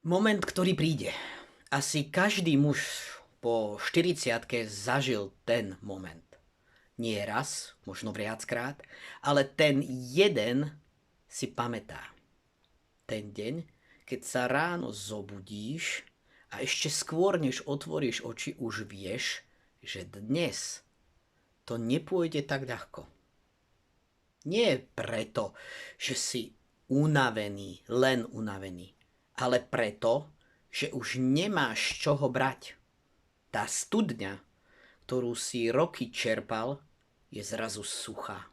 Moment, ktorý príde. Asi každý muž po 40-ke zažil ten moment. Nie raz, možno viackrát, ale ten jeden si pamätá. Ten deň, keď sa ráno zobudíš a ešte skôr, než otvoríš oči, už vieš, že dnes to nepôjde tak ľahko. Nie preto, že si unavený, len unavený, ale preto, že už nemáš z čoho brať. Tá studňa, ktorú si roky čerpal, je zrazu suchá.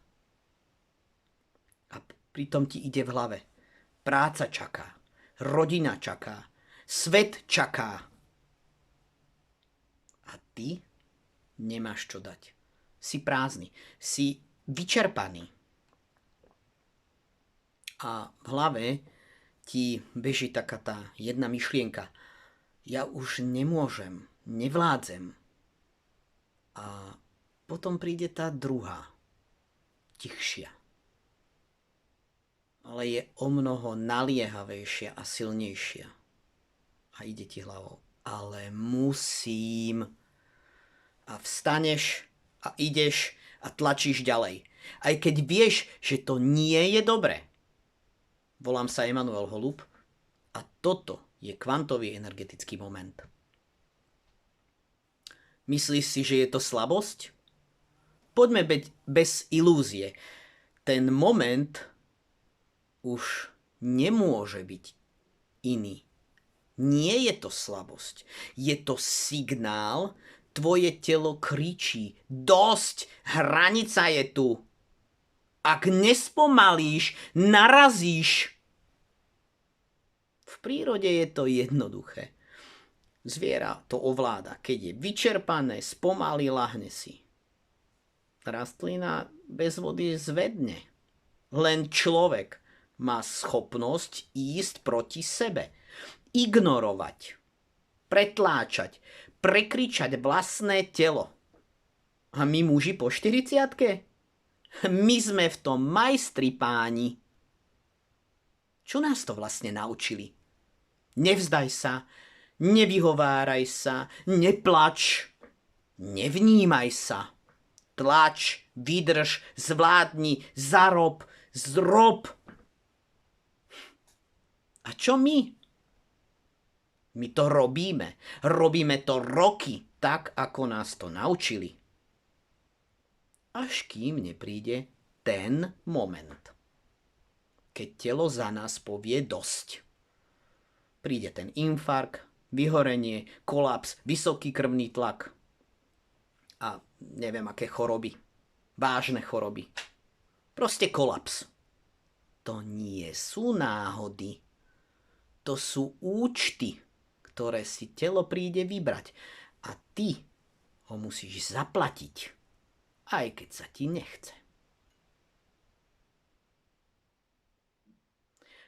A pritom ti ide v hlave. Práca čaká, rodina čaká, svet čaká. A ty nemáš čo dať. Si prázdny, si vyčerpaný. A v hlave ti beží taká tá jedna myšlienka. Ja už nemôžem, nevládzem. A potom príde tá druhá, tichšia. Ale je omnoho naliehavejšia a silnejšia. A ide ti hlavou. Ale musím. A vstaneš a ideš a tlačíš ďalej. Aj keď vieš, že to nie je dobre. Volám sa Emanuel Holub a toto je kvantový energetický moment. Myslíš si, že je to slabosť? Poďme bez ilúzie. Ten moment už nemôže byť iný. Nie je to slabosť. Je to signál, tvoje telo kričí. Dosť, hranica je tu. Ak nespomalíš, narazíš. V prírode je to jednoduché. Zviera to ovláda. Keď je vyčerpané, spomalí, lahne si. Rastlina bez vody zvedne. Len človek má schopnosť ísť proti sebe. Ignorovať. Pretláčať. Prekričať vlastné telo. A my muži po 40-ke? My sme v tom majstri, páni. Čo nás to vlastne naučili? Nevzdaj sa, nevyhováraj sa, neplač, nevnímaj sa. Tlač, vydrž, zvládni, zarob, zrob. A čo my? My to robíme. Robíme to roky, tak ako nás to naučili. Až kým nepríde ten moment, keď telo za nás povie dosť. Príde ten infarkt, vyhorenie, kolaps, vysoký krvný tlak a neviem aké choroby, vážne choroby. Proste kolaps. To nie sú náhody. To sú účty, ktoré si telo príde vybrať. A ty ho musíš zaplatiť, aj keď sa ti nechce.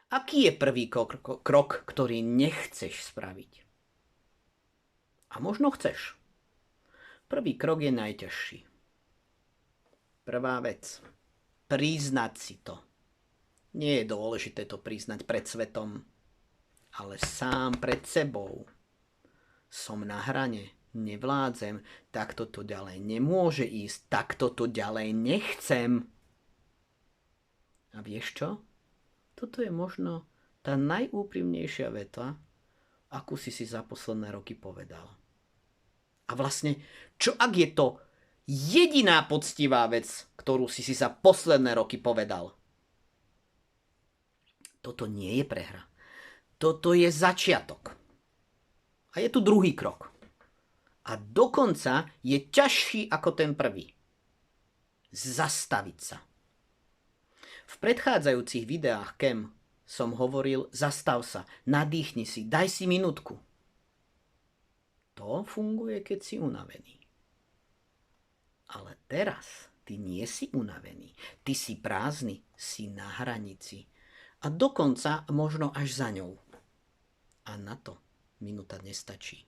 Aký je prvý krok, ktorý nechceš spraviť? A možno chceš. Prvý krok je najťažší. Prvá vec. Priznať si to. Nie je dôležité to priznať pred svetom, ale sám pred sebou. Som na hrane, nevládzem, takto to ďalej nemôže ísť, takto to ďalej nechcem. A vieš čo? Toto je možno tá najúprimnejšia veta, akú si za posledné roky povedal. A vlastne, čo ak je to jediná poctivá vec, ktorú si za posledné roky povedal? Toto nie je prehra. Toto je začiatok. A je tu druhý krok. A dokonca je ťažší ako ten prvý. Zastaviť sa. V predchádzajúcich videách KEM som hovoril, zastav sa, nadýchni si, daj si minútku. To funguje, keď si unavený. Ale teraz ty nie si unavený. Ty si prázdny, si na hranici. A dokonca možno až za ňou. A na to minúta nestačí.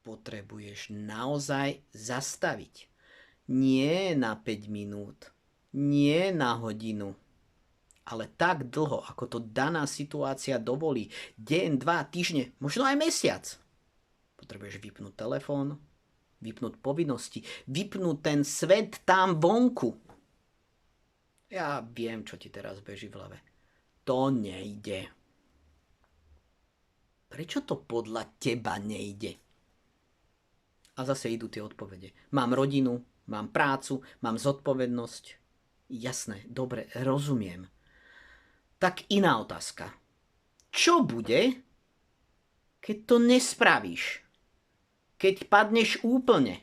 Potrebuješ naozaj zastaviť. Nie na 5 minút. Nie na hodinu, Ale tak dlho, ako to daná situácia dovolí, deň, 2 týždne, možno aj mesiac, potrebuješ vypnúť telefón, vypnúť povinnosti, vypnúť ten svet tam vonku. Ja viem, čo ti teraz beží v hlave. To nejde. Prečo to podľa teba nejde? A zase idú tie odpovede. Mám rodinu, mám prácu, mám zodpovednosť. Jasné, dobre, rozumiem. Tak iná otázka. Čo bude, keď to nespravíš? Keď padneš úplne?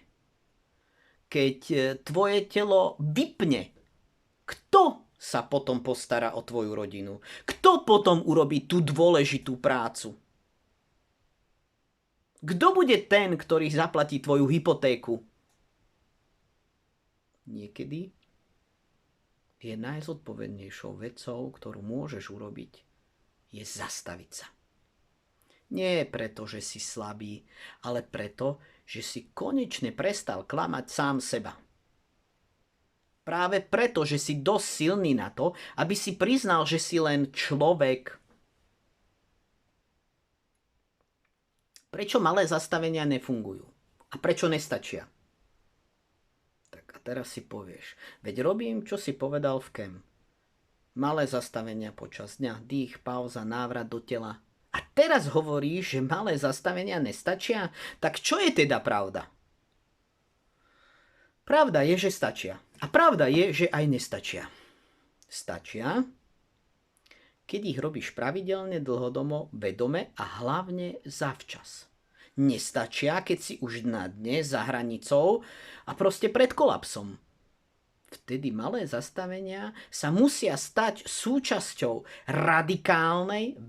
Keď tvoje telo vypne? Kto sa potom postará o tvoju rodinu? Kto potom urobí tú dôležitú prácu? Kto bude ten, ktorý zaplatí tvoju hypotéku? Niekedy je najzodpovednejšou vecou, ktorú môžeš urobiť, je zastaviť sa. Nie preto, že si slabý, ale preto, že si konečne prestal klamať sám seba. Práve preto, že si dosť silný na to, aby si priznal, že si len človek. Prečo malé zastavenia nefungujú? A prečo nestačia? Tak a teraz si povieš, veď robím, čo si povedal v KEM. Malé zastavenia počas dňa, dých, pauza, návrat do tela. A teraz hovoríš, že malé zastavenia nestačia? Tak čo je teda pravda? Pravda je, že stačia. A pravda je, že aj nestačia. Stačia, keď ich robíš pravidelne, dlhodobo, vedome a hlavne zavčas. Nestačia, keď si už na dne za hranicou a proste pred kolapsom. Vtedy malé zastavenia sa musia stať súčasťou radikálnej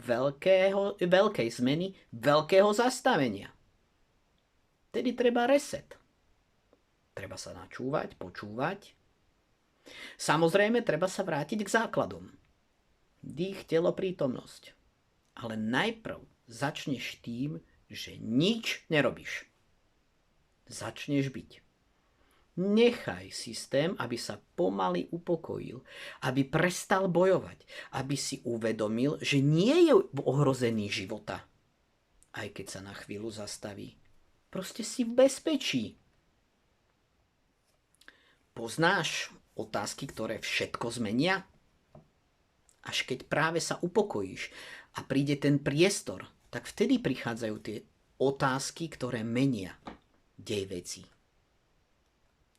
veľkej zmeny, veľkého zastavenia. Vtedy treba reset. Treba sa načúvať, počúvať. Samozrejme, treba sa vrátiť k základom. Dých, telo, prítomnosť. Ale najprv začneš tým, že nič nerobíš. Začneš byť. Nechaj systém, aby sa pomaly upokojil, aby prestal bojovať, aby si uvedomil, že nie je ohrozený života. Aj keď sa na chvíľu zastaví. Proste si v bezpečí. Poznáš otázky, ktoré všetko zmenia? Až keď práve sa upokojíš a príde ten priestor, tak vtedy prichádzajú tie otázky, ktoré menia dej vecí.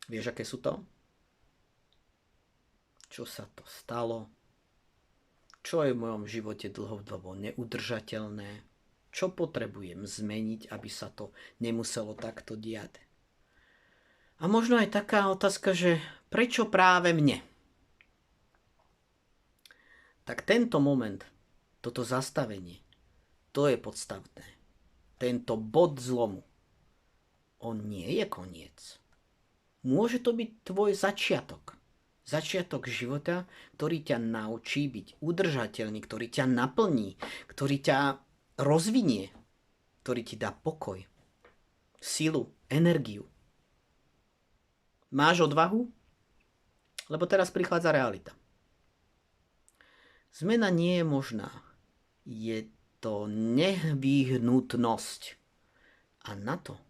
Vieš, aké sú to? Čo sa to stalo? Čo je v mojom živote dlhodobo neudržateľné? Čo potrebujem zmeniť, aby sa to nemuselo takto diať? A možno aj taká otázka, že prečo práve mne? Tak tento moment, toto zastavenie, to je podstatné. Tento bod zlomu, on nie je koniec. Môže to byť tvoj začiatok. Začiatok života, ktorý ťa naučí byť udržateľný, ktorý ťa naplní, ktorý ťa rozvinie, ktorý ti dá pokoj, silu, energiu. Máš odvahu? Lebo teraz prichádza realita. Zmena nie je možná. Je to nevyhnutnosť. A na to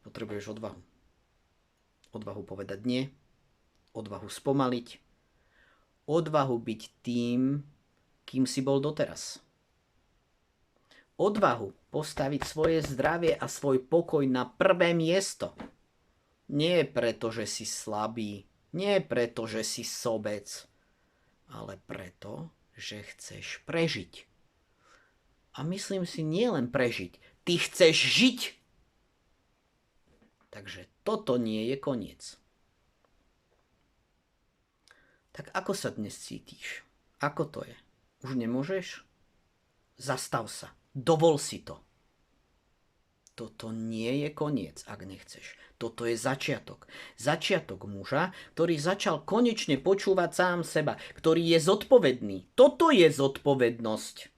potrebuješ odvahu. Odvahu povedať nie, odvahu spomaliť, odvahu byť tým, kým si bol doteraz. Odvahu postaviť svoje zdravie a svoj pokoj na prvé miesto. Nie preto, že si slabý, nie preto, že si sobec, ale preto, že chceš prežiť. A myslím si, nie len prežiť, ty chceš žiť. Takže toto nie je koniec. Tak ako sa dnes cítiš? Ako to je? Už nemôžeš? Zastav sa. Dovol si to. Toto nie je koniec, ak nechceš. Toto je začiatok. Začiatok muža, ktorý začal konečne počúvať sám seba, ktorý je zodpovedný. Toto je zodpovednosť.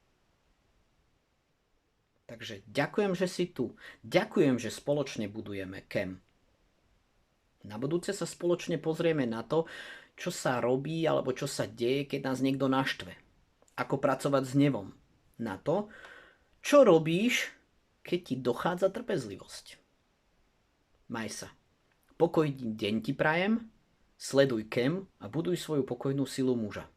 Takže ďakujem, že si tu. Ďakujem, že spoločne budujeme KEM. Na budúce sa spoločne pozrieme na to, čo sa robí alebo čo sa deje, keď nás niekto naštve. Ako pracovať s hnevom. Na to, čo robíš, keď ti dochádza trpezlivosť. Maj sa. Pokojný deň ti prajem, sleduj Kem a buduj svoju pokojnú silu muža.